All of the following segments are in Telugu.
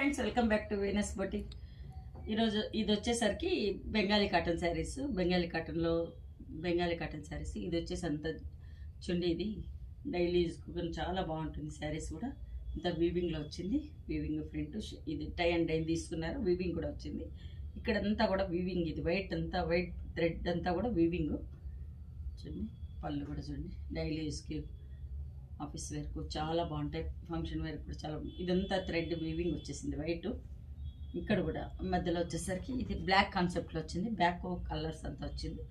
Friends, welcome back to Venus boutique. ఈరోజు ఇది వచ్చేసరికి బెంగాలీ కాటన్ శారీస్. బెంగాలీ కాటన్ శారీస్. ఇది వచ్చేసి అంత చుండి, ఇది డైలీ యూజ్ చాలా బాగుంటుంది. శారీస్ కూడా ఇంత వీవింగ్లో వచ్చింది. వీవింగ్ ప్రింట్, ఇది టై అండ్ డై తీసుకున్నారు. వీవింగ్ కూడా వచ్చింది. ఇక్కడంతా కూడా వీవింగ్, ఇది వైట్ థ్రెడ్ అంతా కూడా వీవింగ్. చూడండి, పళ్ళు కూడా చూడండి. డైలీ యూస్కి, ఆఫీస్ వేర్కు చాలా బాగుంటాయి. ఫంక్షన్ వేర్కు కూడా చాలా. ఇదంతా థ్రెడ్ వీవింగ్ వచ్చేసింది వైట్. ఇక్కడ కూడా మధ్యలో వచ్చేసరికి ఇది బ్లాక్ కాన్సెప్ట్లో వచ్చింది. బ్యాక్ కలర్స్ అంతా వచ్చింది.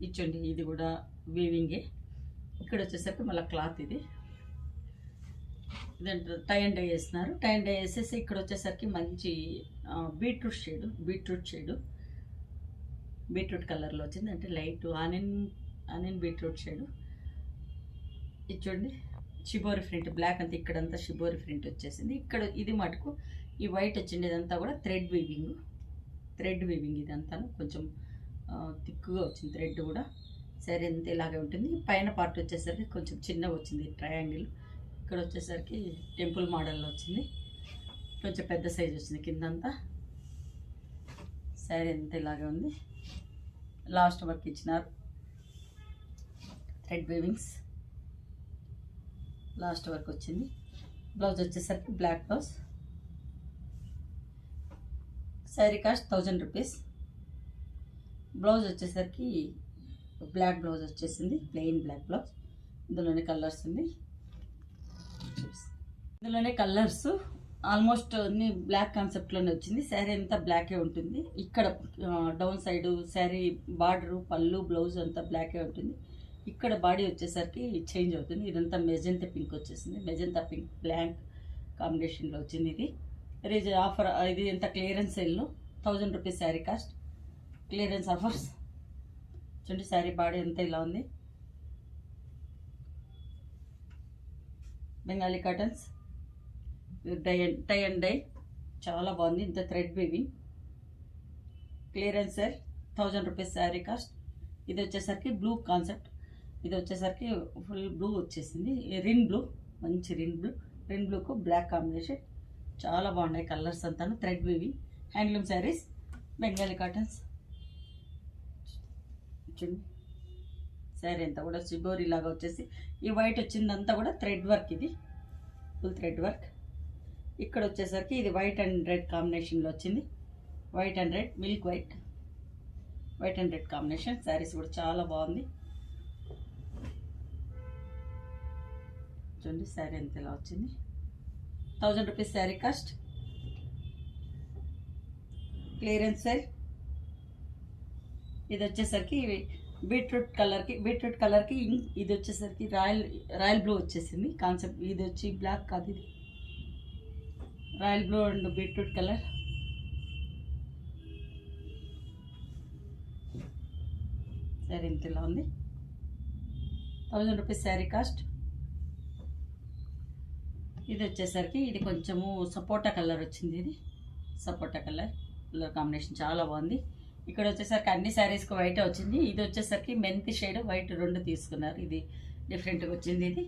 ఇచ్చండి, ఇది కూడా వీవింగే. ఇక్కడ వచ్చేసరికి మళ్ళీ క్లాత్ ఇది ఇదంటే టై అండ్ డై వేస్తున్నారు. టై అండ్ డై వేసేసి ఇక్కడ వచ్చేసరికి మంచి బీట్రూట్ కలర్లో వచ్చింది. అంటే లైట్ ఆనియన్ బీట్రూట్ షేడు. ఇది చూడండి, షిబోరి ప్రింట్ బ్లాక్ అంతా, ఇక్కడంతా షిబోరి ప్రింట్ వచ్చేసింది. ఇక్కడ ఇది మటుకు ఈ వైట్ వచ్చింది. ఇదంతా కూడా థ్రెడ్ వీవింగ్ ఇదంతా కొంచెం థిక్గా వచ్చింది. థ్రెడ్ కూడా సరే అంతే ఇలాగే ఉంటుంది. పైన పార్ట్ వచ్చేసరికి కొంచెం చిన్నగా వచ్చింది, ట్రయాంగిల్. ఇక్కడ వచ్చేసరికి టెంపుల్ మోడల్లో వచ్చింది. కొంచెం పెద్ద సైజ్ వచ్చింది కిందంతా. శారీ అంతా ఇలాగే ఉంది. లాస్ట్ వర్క్ ఇచ్చినారు, థ్రెడ్ వీవింగ్స్ లాస్ట్ వర్క్ వచ్చింది. బ్లౌజ్ వచ్చేసరికి black blouse. Sari cost 1000 rupees. Blouse వచ్చేసరికి బ్లాక్ బ్లౌజ్ వచ్చేసింది, ప్లెయిన్ బ్లాక్ బ్లౌజ్. ఇందులోనే కలర్స్ ఉంది. ఇందులోనే కలర్స్ ఆల్మోస్ట్ అన్ని బ్లాక్ కాన్సెప్ట్లోనే వచ్చింది. శారీ అంతా బ్లాకే ఉంటుంది. ఇక్కడ డౌన్ సైడ్ శారీ బార్డరు, పళ్ళు, బ్లౌజ్ అంతా బ్లాకే ఉంటుంది. ఇక్కడ బాడీ వచ్చేసరికి చేంజ్ అవుతుంది. ఇదంతా మెజెంతా పింక్ వచ్చేసింది. మెజెంతా పింక్ బ్లాక్ కాంబినేషన్లో వచ్చింది. ఇది ఆఫర్. ఇది ఎంత క్లియరెన్స్ సేల్లో 1000 rupees sari cost. Clearance offers. చూడండి, శారీ బాడీ అంతా ఇలా ఉంది. Bengali cottons tie and dye చాలా బాగుంది. ఇంత thread weaving. Clearance sale 1000 rupees sari cost. ఇది వచ్చేసరికి బ్లూ కాన్సెప్ట్. ఇది వచ్చేసరికి ఫుల్ బ్లూ వచ్చేసింది. రిన్ బ్లూ, మంచి రిన్ బ్లూకు బ్లాక్ కాంబినేషన్. చాలా బాగున్నాయి కలర్స్ అంతా. Thread weaving handloom saris, Bengali cottons. చూడండి, శారీ అంతా కూడా షిబోరి లాగా వచ్చేసి ఈ వైట్ వచ్చిందంతా కూడా థ్రెడ్ వర్క్. ఇది ఫుల్ థ్రెడ్ వర్క్. ఇక్కడ వచ్చేసరికి ఇది వైట్ అండ్ రెడ్ కాంబినేషన్లో వచ్చింది. White and red, milk white and red combination. Saris కూడా చాలా బాగుంది. చూడండి, శారీ అంత ఇలా వచ్చింది. 1000 rupees sari cost. Clearance sale. ఇది వచ్చేసరికి బీట్రూట్ కలర్కి ఇది వచ్చేసరికి రాయల్ బ్లూ వచ్చేసింది కాన్సెప్ట్. ఇది వచ్చి బ్లాక్ కాదు, ఇది royal blue and beetroot colour. Sari ఇంత ఇలా ఉంది. 1000 రూపీస్ శారీ కాస్ట్. ఇది వచ్చేసరికి ఇది కొంచెము సపోటా కలర్ వచ్చింది. ఇది సపోటా కలర్ కాంబినేషన్ చాలా బాగుంది. ఇక్కడ వచ్చేసరికి అన్ని శారీస్కి వైట్ వచ్చింది. ఇది వచ్చేసరికి మెంతి షేడ్ వైట్ రెండు తీసుకున్నారు. ఇది డిఫరెంట్గా వచ్చింది. ఇది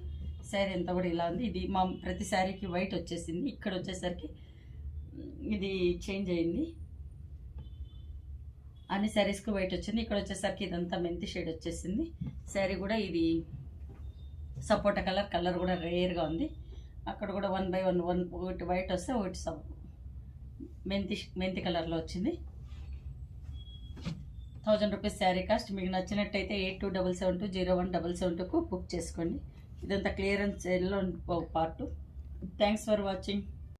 శారీ అంతా కూడా ఇలా ఉంది. ఇది మా ప్రతి శారీకి వైట్ వచ్చేసింది. ఇక్కడ వచ్చేసరికి ఇది చేంజ్ అయింది. అన్ని శారీస్కి వైట్ వచ్చింది. ఇక్కడ వచ్చేసరికి ఇదంతా మెంతి షేడ్ వచ్చేసింది. శారీ కూడా ఇది సపోటా కలర్ కూడా రేర్గా ఉంది. అక్కడ కూడా 1 by 1 ఒకటి వైట్ వస్తే ఒకటి మెంతి కలర్లో వచ్చింది. 1000 రూపీస్ శారీ కాస్ట్. మీకు నచ్చినట్టయితే 8277201772కు బుక్ చేసుకోండి. ఇదంతా క్లియరెన్స్ సేల్లో పార్ట్. Thanks for watching.